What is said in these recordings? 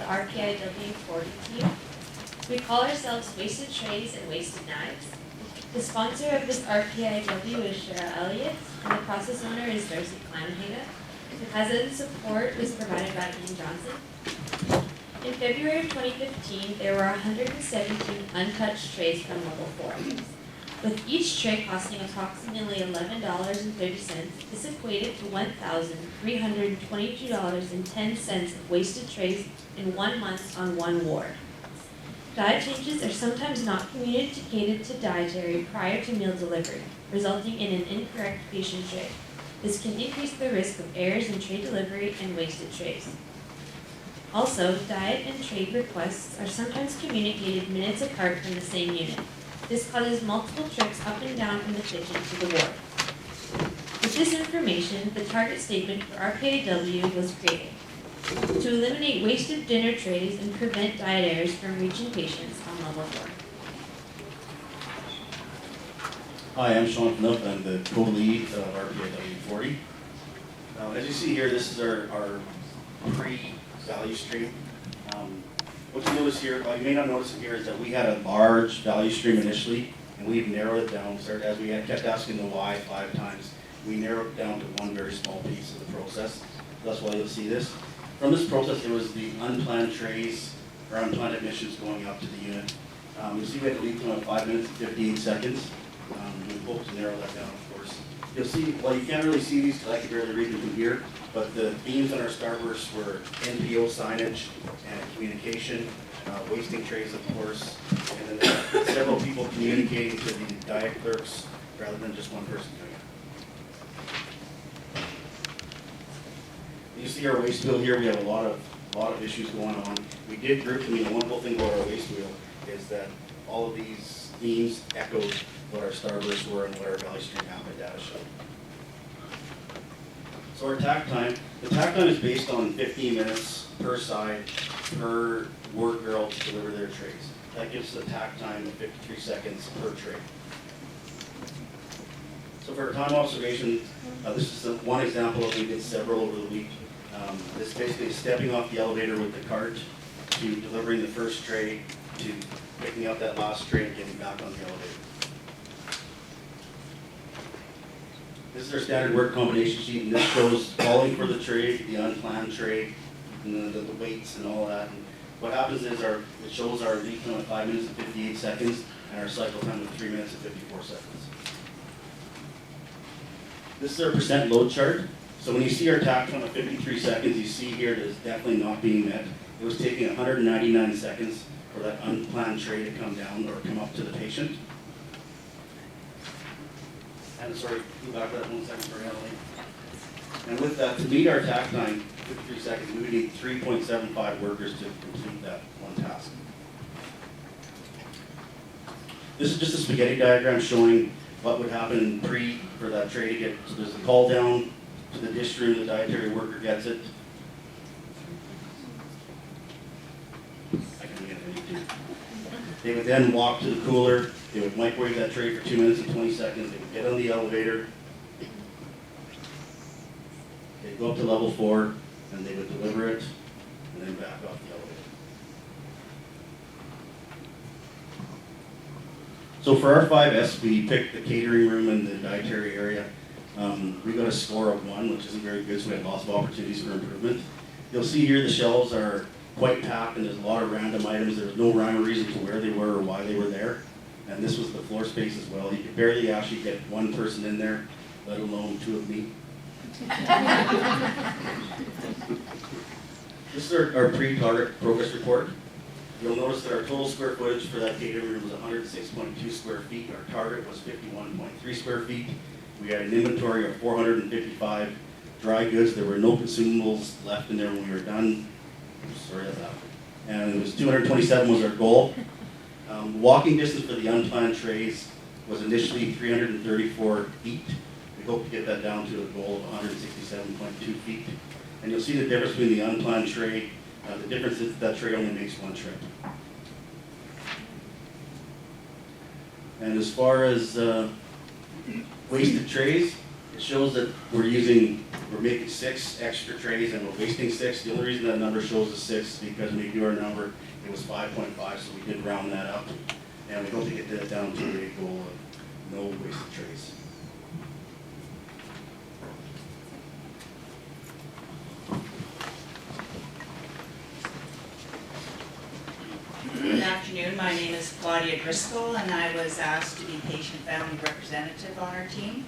the RPIW 40 team. We call ourselves Wasted Trays and Wasted Knives. The sponsor of this RPIW is Cheryl Elliott, and the process owner is Darcy Clanhega. The hazard support was provided by Ian Johnson. In February of 2015, there were 117 untouched trays from level 4. With each tray costing approximately $11.30, this equated to $1,322.10 of wasted trays in 1 month on one ward. Diet changes are sometimes not communicated to dietary prior to meal delivery, resulting in an incorrect patient tray. This can increase the risk of errors in tray delivery and wasted trays. Also, diet and trade requests are sometimes communicated minutes apart from the same unit. This causes multiple trips up and down from the kitchen to the ward. With this information, the target statement for RPIW was created to eliminate wasted dinner trays and prevent diet errors from reaching patients on level 4. Hi, I'm Sean Knupp. I'm the co-lead of RPIW 40. As you see here, this is our pre-value stream. What you notice here, you may not notice it here, is that we had a large value stream initially, and we've narrowed it down. As we kept asking the why 5 times, we narrowed it down to one very small piece of the process. That's why you'll see this. From this process, there was the unplanned trays or unplanned admissions going up to the unit. You'll see we had a lead time of 5 minutes and 58 seconds. We hope to narrow that down, of course. You'll see, well, you can't really see these because I can barely read them from here, but the themes on our starbursts were NPO signage and communication, wasting trays, of course, and then several people communicating to the diet clerks rather than just one person doing it. You see our waste wheel here. We have a lot of issues going on. We did group them. The wonderful thing about our waste wheel is that all of these themes echoed what our starbursts were and what our value stream output data showed. So our tack time, the tack time is based on 15 minutes per side per ward girl to deliver their trays. That gives us a tack time of 53 seconds per tray. So for our time observation, this is one example of we did several over the week. This basically is stepping off the elevator with the cart to delivering the first tray to picking up that last tray and getting back on the elevator. This is our standard work combination sheet, and this shows calling for the tray, the unplanned tray, and the weights and all that. And what happens is it shows our lead time at 5 minutes and 58 seconds and our cycle time of 3 minutes and 54 seconds. This is our percent load chart. So when you see our tack time of 53 seconds, you see here that it's definitely not being met. It was taking 199 seconds for that unplanned tray to come down or come up to the patient. And sorry, go back to that 1 second for Emily. And with that, to meet our tack time, 53 seconds, we would need 3.75 workers to complete that one task. This is just a spaghetti diagram showing what would happen for that tray to get, so there's a call down to the dish room, the dietary worker gets it. I can get it too. They would then walk to the cooler, they would microwave that tray for 2 minutes and 20 seconds, they would get on the elevator, they'd go up to level 4, and they would deliver it, and then back off the elevator. So for our 5S, we picked the catering room and the dietary area. We got a score of 1, which isn't very good, so we had lots of opportunities for improvement. You'll see here the shelves are quite packed, and there's a lot of random items. There's no rhyme or reason to where they were or why they were there. And this was the floor space as well. You could barely actually get one person in there, let alone 2 of me. This is our pre-target progress report. You'll notice that our total square footage for that catering room was 106.2 square feet. Our target was 51.3 square feet. We had an inventory of 455 dry goods. There were no consumables left in there when we were done. Sorry about that. And it was 227 was our goal. Walking distance for the unplanned trays was initially 334 feet. We hope to get that down to a goal of 167.2 feet. And you'll see the difference between the unplanned tray. The difference is that tray only makes 1 trip. And as far as wasted trays, It shows that we're making 6 extra trays and we're wasting 6. The only reason that number shows the 6 is because when we do our number, it was 5.5, so we did round that up. And we hope to get that down to a goal of no wasted trays. Good afternoon, my name is Claudia Driscoll and I was asked to be patient family representative on our team.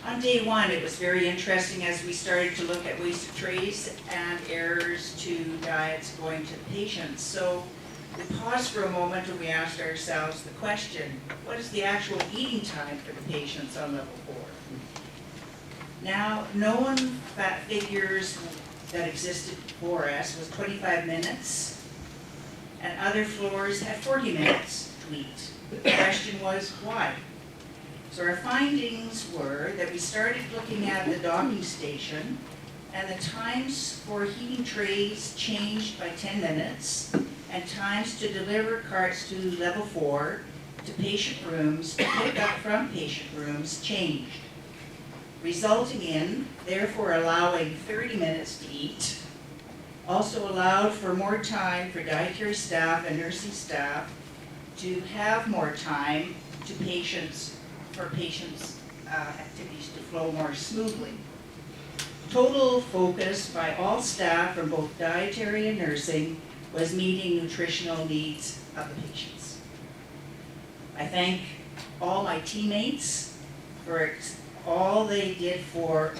On day one, it was very interesting as we started to look at wasted trays and errors to diets going to patients. So we paused for a moment and we asked ourselves the question, what is the actual eating time for the patients on level 4? Now, known fat figures that existed before us was 25 minutes. And other floors had 40 minutes to eat. The question was, why? So our findings were that we started looking at the docking station, and the times for heating trays changed by 10 minutes, and times to deliver carts to level 4 to patient rooms, to pick up from patient rooms changed, resulting in, therefore allowing 30 minutes to eat, also allowed for more time for dietary staff and nursing staff to have more time to patients, for patients' activities to flow more smoothly. Total focus by all staff from both dietary and nursing was meeting nutritional needs of the patients. I thank all my teammates for all they did for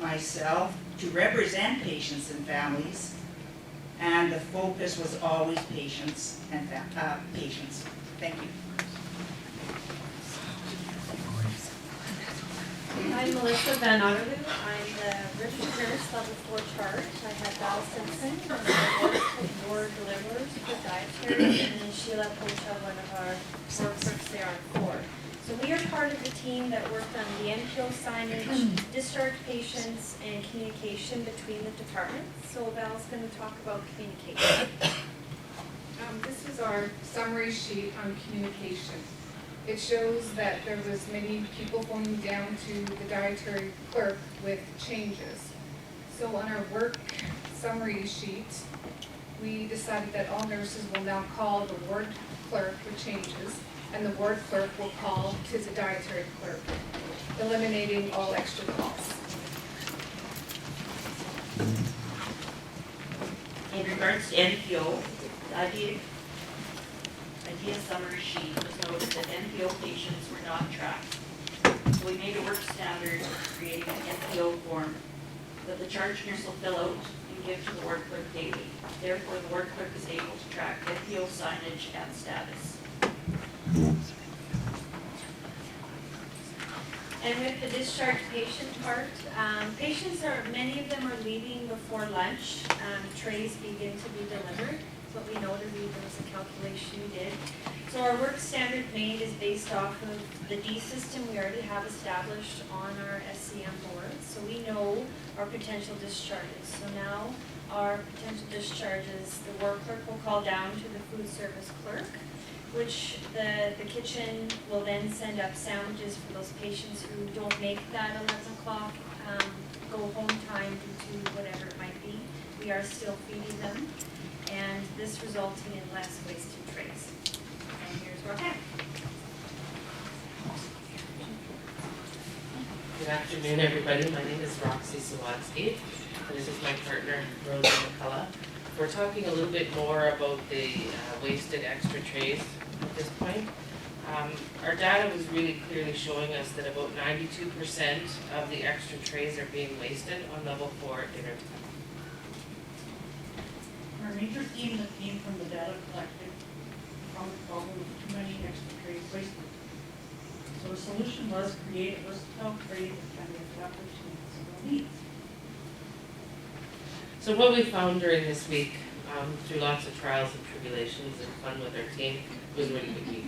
myself to represent patients and families, and the focus was always patients and patients. Thank you. I'm Melissa Van Otterloo. I'm the registered nurse level 4 charge. I have Val Simpson, one of the ward deliverers for dietary, and then Sheila Pocha, one of our ward clerks there on 4. So we are part of the team that worked on the NPO signage, discharge patients, and communication between the departments. So Val's going to talk about communication. This is our summary sheet on communication. It shows that there was many people going down to the dietary clerk with changes. So on our work summary sheet, we decided that all nurses will now call the ward clerk with changes, and the ward clerk will call to the dietary clerk, eliminating all extra calls. In regards to NPO, the idea summary sheet was noted that NPO patients were not tracked. So we made a work standard creating an NPO form that the charge nurse will fill out and give to the ward clerk daily. Therefore, the ward clerk is able to track NPO signage and status. And with the discharge patient part, many of them are leaving before lunch. Trays begin to be delivered. That's what we noted. There was a calculation we did. So our work standard made is based off of the D system we already have established on our SCM boards. So we know our potential discharges. So now our potential discharges, the ward clerk will call down to the food service clerk, which the kitchen will then send up sandwiches for those patients who don't make that 11 o'clock go home time due to whatever it might be. We are still feeding them, and this resulting in less wasted trays. And here's where I'm at. Good afternoon, everybody. My name is Roxy Sawatsky, and this is my partner, Rosa McCullough. We're talking a little bit more about the wasted extra trays at this point. Our data was really clearly showing us that about 92% of the extra trays are being wasted on level 4 at dinner time. Our major theme that came from the data collected from the problem of too many extra trays wasted. So the solution was create a versatile tray that can be adapted to several needs. So what we found during this week, through lots of trials and tribulations and fun with our team, was really good week.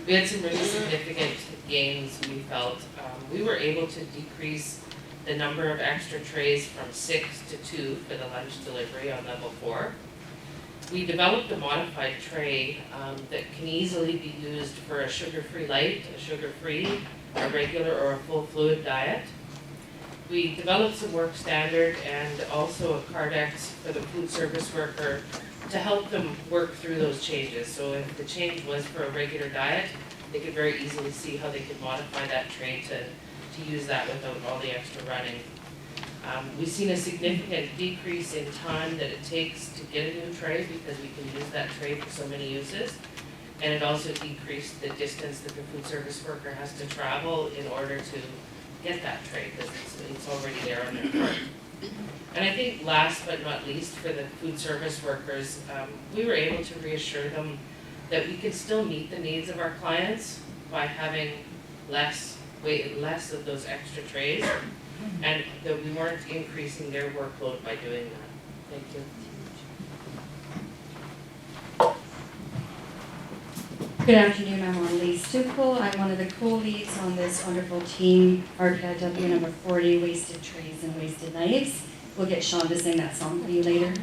We had some really significant gains, we felt. We were able to decrease the number of extra trays from 6 to 2 for the lunch delivery on level 4. We developed a modified tray that can easily be used for a sugar-free light, a sugar-free, a regular or a full fluid diet. we developed some work standard and also a Cardex for the food service worker to help them work through those changes. So if the change was for a regular diet, they could very easily see how they could modify that tray to use that without all the extra running. We've seen a significant decrease in time that it takes to get a new tray because we can use that tray for so many uses. And it also decreased the distance that the food service worker has to travel in order to get that tray because it's already there on their cart. And I think last but not least for the food service workers, we were able to reassure them that we can still meet the needs of our clients by having less of those extra trays, and that we weren't increasing their workload by doing that. Thank you. Good afternoon, I'm Annalise Stuckel. I'm one of the co-leads on this wonderful team, RPIW number 40, Wasted Trays and Wasted Knives. We'll get Sean to sing that song for you later.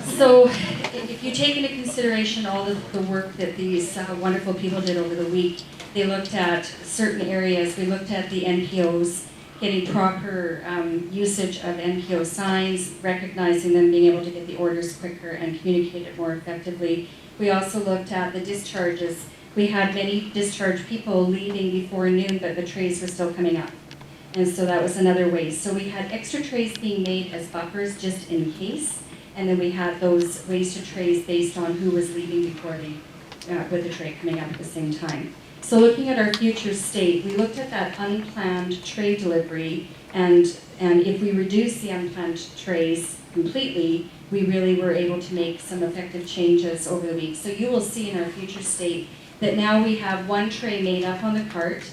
So if you take into consideration all of the work that these wonderful people did over the week, they looked at certain areas. We looked at the NPOs, getting proper usage of NPO signs, recognizing them, being able to get the orders quicker and communicate it more effectively. We also looked at the discharges. We had many discharge people leaving before noon, but the trays were still coming up. And so that was another way. So we had extra trays being made as buffers just in case, and then we had those wasted trays based on who was leaving before with the tray coming up at the same time. So looking at our future state, we looked at that unplanned tray delivery, and if we reduce the unplanned trays completely, we really were able to make some effective changes over the week. So you will see in our future state that now we have one tray made up on the cart,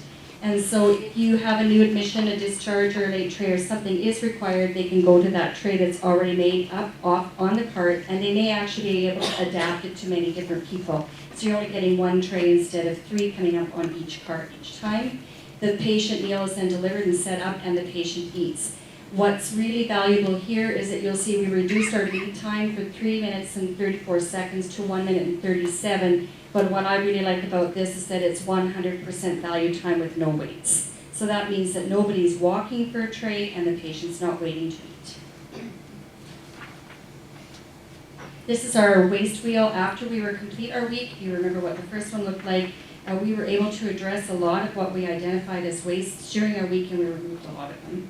and so if you have a new admission, a discharge, or a late tray, or something is required, they can go to that tray that's already made up off on the cart, and they may actually be able to adapt it to many different people. So you're only getting one tray instead of 3 coming up on each cart each time. The patient meal is then delivered and set up, and the patient eats. What's really valuable here is that you'll see we reduced our lead time from 3 minutes and 34 seconds to 1 minute and 37. But what I really like about this is that it's 100% value time with no waits. So that means that nobody's walking for a tray and the patient's not waiting to eat. This is our waste wheel after we were complete our week. You remember what the first one looked like. We were able to address a lot of what we identified as waste during our week, and we removed a lot of them.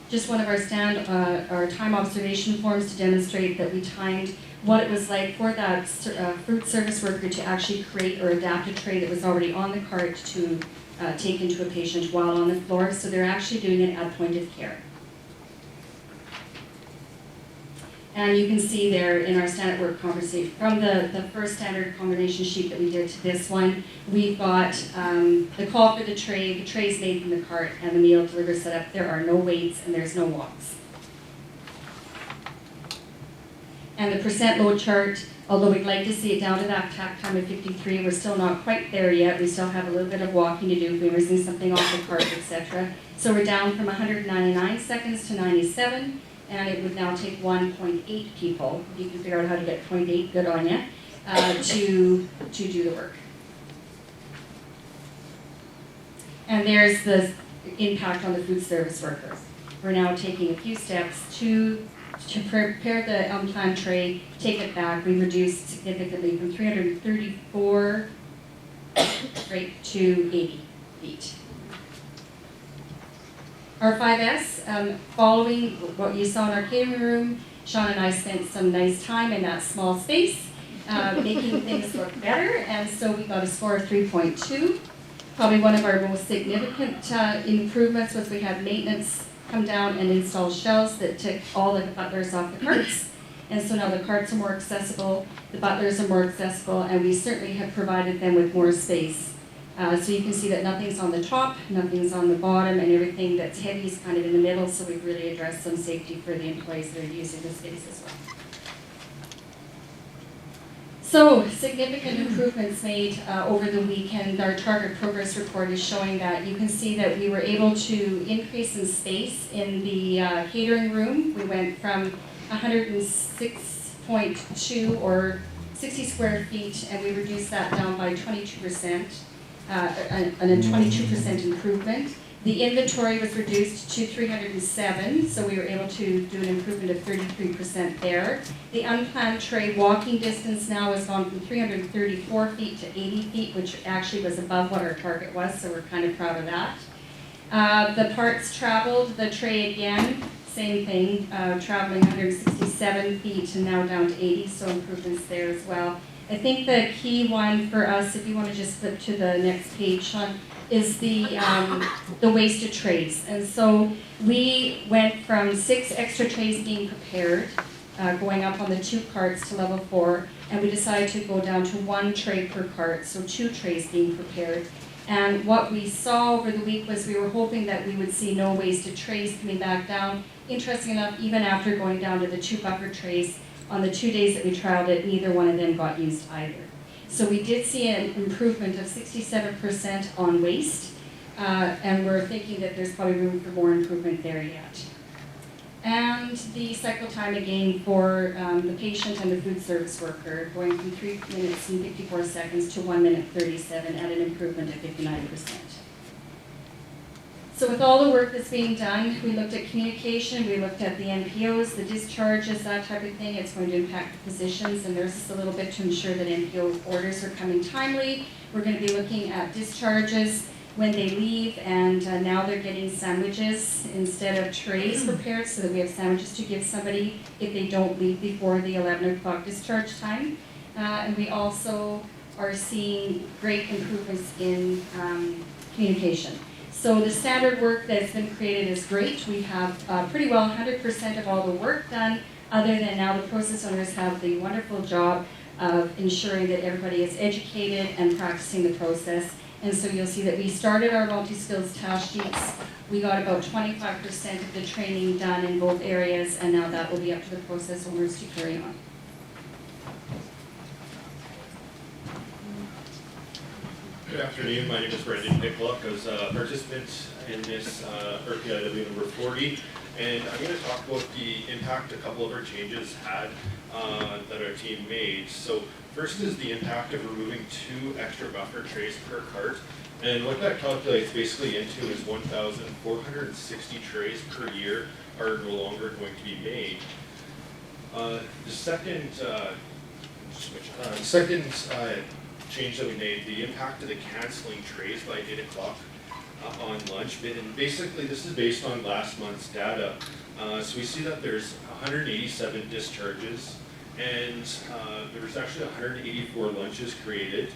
Just one of our time observation forms to demonstrate that we timed what it was like for that food service worker to actually create or adapt a tray that was already on the cart to take into a patient while on the floor. So they're actually doing it at point of care. And you can see there in our standard work conversation, from the first standard combination sheet that we did to this one, we've got the call for the trays made from the cart, and the meal delivered set up. There are no waits and there's no walks. And the percent load chart, although we'd like to see it down to that takt time of 53, we're still not quite there yet. We still have a little bit of walking to do if we're missing something off the cart, etc. So we're down from 199 seconds to 97. And it would now take 1.8 people, if you can figure out how to get 0.8, good on you, to do the work. And there's the impact on the food service workers. We're now taking a few steps to prepare the unplanned tray, take it back. We reduced significantly from 334 right to 80 feet. Our 5S, following what you saw in our catering room, Sean and I spent some nice time in that small space, making things look better, and so we got a score of 3.2. Probably one of our most significant improvements was we had maintenance come down and install shelves that took all of the butlers off the carts. And so now the carts are more accessible, the butlers are more accessible, and we certainly have provided them with more space. So you can see that nothing's on the top, nothing's on the bottom, and everything that's heavy is kind of in the middle, so we've really addressed some safety for the employees that are using the space as well. So, significant improvements made over the weekend. Our target progress report is showing that. You can see that we were able to increase in space in the catering room. We went from 106.2 or 60 square feet, and we reduced that down by 22%. and a 22% improvement. The inventory was reduced to 307, so we were able to do an improvement of 33% there. The unplanned tray walking distance now has gone from 334 feet to 80 feet, which actually was above what our target was, so we're kind of proud of that. The parts traveled, the tray again, same thing, traveling 167 feet and now down to 80, so improvements there as well. I think the key one for us, if you want to just flip to the next page, Sean, is the wasted trays. And so we went from 6 extra trays being prepared, going up on the 2 carts to level 4, and we decided to go down to 1 tray per cart, so 2 trays being prepared. And what we saw over the week was we were hoping that we would see no wasted trays coming back down. Interesting enough, even after going down to the 2 buffer trays, on the 2 days that we trialed it, neither one of them got used either. So we did see an improvement of 67% on waste, and we're thinking that there's probably room for more improvement there yet. And the cycle time again for the patient and the food service worker, going from 3 minutes and 54 seconds to 1 minute 37 at an improvement of 59%. So with all the work that's being done, we looked at communication, we looked at the NPOs, the discharges, that type of thing. It's going to impact the physicians, and there's just a little bit to ensure that NPO orders are coming timely. We're going to be looking at discharges when they leave, and now they're getting sandwiches instead of trays prepared, so that we have sandwiches to give somebody if they don't leave before the 11 o'clock discharge time. And we also are seeing great improvements in communication. So the standard work that's been created is great. We have pretty well 100% of all the work done, other than now the process owners have the wonderful job of ensuring that everybody is educated and practicing the process. And so you'll see that we started our multi-skills task sheets. We got about 25% of the training done in both areas, and now that will be up to the process owners to carry on. Good afternoon, my name is Brendan Picklock. I was a participant in this RPIW number 40, and I'm going to talk about the impact a couple of our changes had that our team made. So first is the impact of removing 2 extra buffer trays per cart, and what that calculates basically into is 1,460 trays per year are no longer going to be made. The second change that we made, the impact of the canceling trays by 8 o'clock on lunch. And basically this is based on last month's data. So we see that there's 187 discharges, and there was actually 184 lunches created,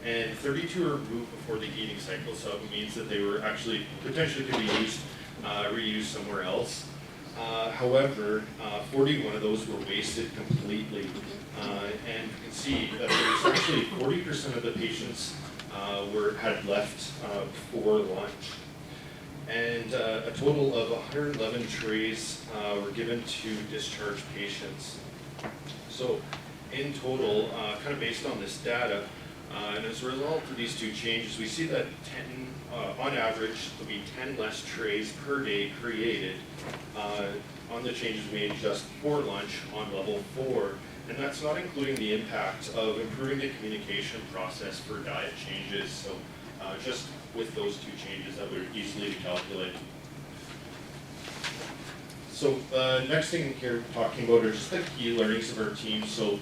and 32 were removed before the heating cycle, so it means that they were actually potentially could be used, reused somewhere else. However, 41 of those were wasted completely, and you can see that there's actually 40% of the patients had left before lunch. And a total of 111 trays were given to discharge patients. So in total, kind of based on this data, and as a result of these 2 changes, we see that on average, there'll be 10 less trays per day created on the changes made just for lunch on level 4. And that's not including the impact of improving the communication process for diet changes. So just with those 2 changes that were easily to calculate. So next thing here talking about are just the key learnings of our team. So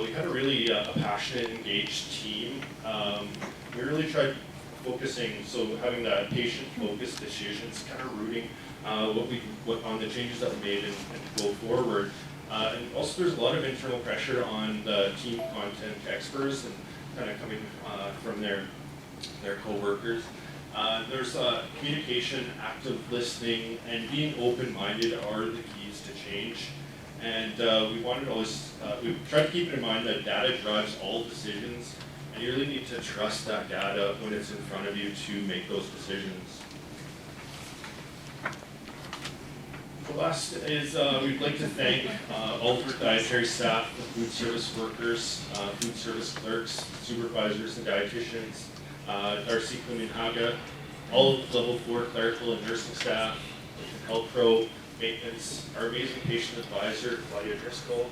we had a really passionate, engaged team. We really tried focusing, so having that patient-focused decisions, kind of rooting what on the changes that we made and go forward. And also there's a lot of internal pressure on the team content experts and kind of coming from their co-workers. There's communication, active listening, and being open-minded are the keys to change. And we wanted to always, we tried to keep in mind that data drives all decisions, and you really need to trust that data when it's in front of you to make those decisions. The last is we'd like to thank all of our dietary staff, the food service workers, food service clerks, supervisors and dietitians, Darcy Kuminhaga, all of level 4 clerical and nursing staff, Health Pro, maintenance, our amazing patient advisor, Claudia Driscoll,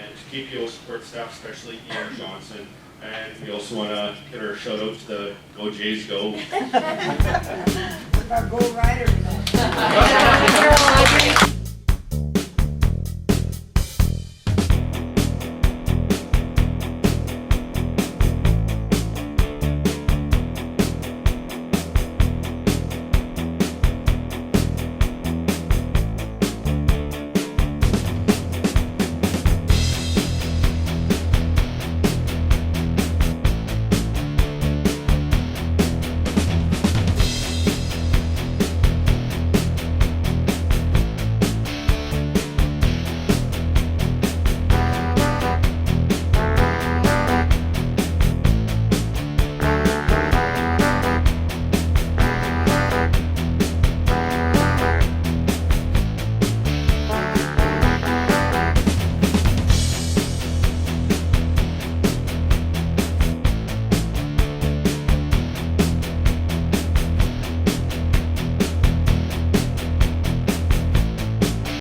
and KPO support staff, especially Ian Johnson, And we also want to get our shout out to the Go Jays Go. What about Go Riders?